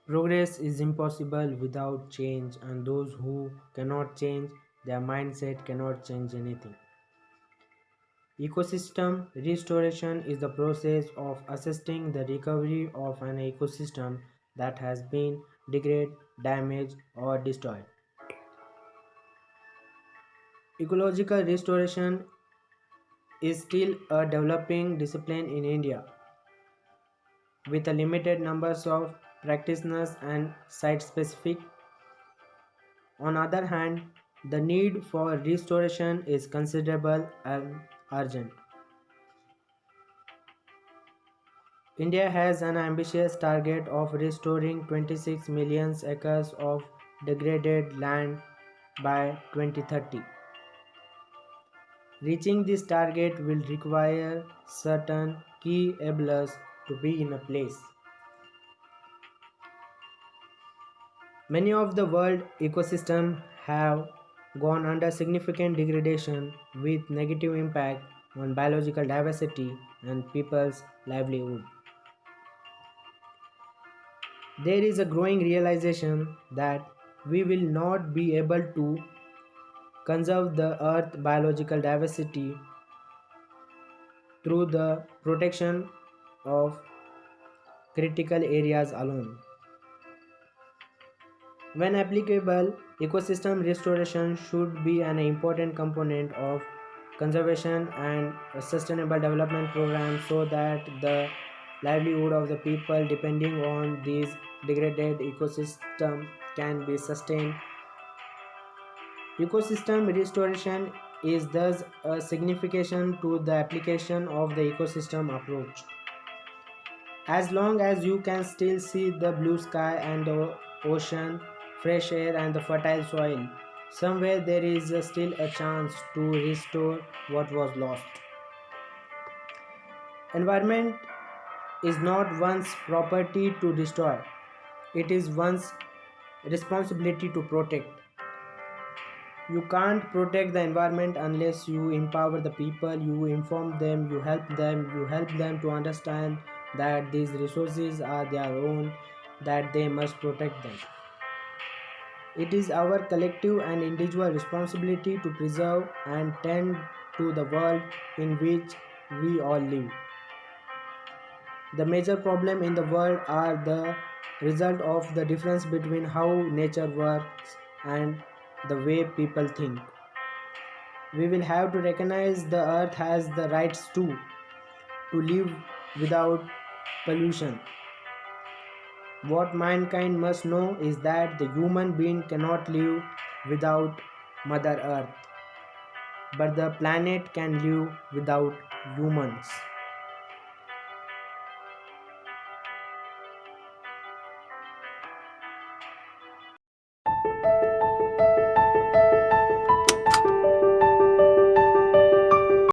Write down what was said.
Progress is impossible without change, and those who cannot change their mindset cannot change anything. Ecosystem restoration is the process of assisting the recovery of an ecosystem that has been degraded, damaged, or destroyed. Ecological restoration is still a developing discipline in India, with a limited numbers of practitioners and site specific. On the other hand, the need for restoration is considerable and urgent. India has an ambitious target of restoring 26 million acres of degraded land by 2030. Reaching this target will require certain key enablers to be in a place. Many of the world ecosystems have gone under significant degradation with negative impact on biological diversity and people's livelihood. There is a growing realization that we will not be able to conserve the earth's biological diversity through the protection of critical areas alone. When applicable, ecosystem restoration should be an important component of conservation and a sustainable development program so that the livelihood of the people depending on these degraded ecosystem can be sustained. Ecosystem restoration is thus a signification to the application of the ecosystem approach. As long as you can still see the blue sky and the ocean, fresh air and the fertile soil, somewhere there is still a chance to restore what was lost. Environment is not one's property to destroy, it is one's responsibility to protect. You can't protect the environment unless you empower the people, you inform them, you help them to understand that these resources are their own, that they must protect them. It is our collective and individual responsibility to preserve and tend to the world in which we all live. The major problem in the world are the result of the difference between how nature works and the way people think. We will have to recognize the earth has the rights to live without pollution. What mankind must know is that the human being cannot live without Mother Earth, but the planet can live without humans.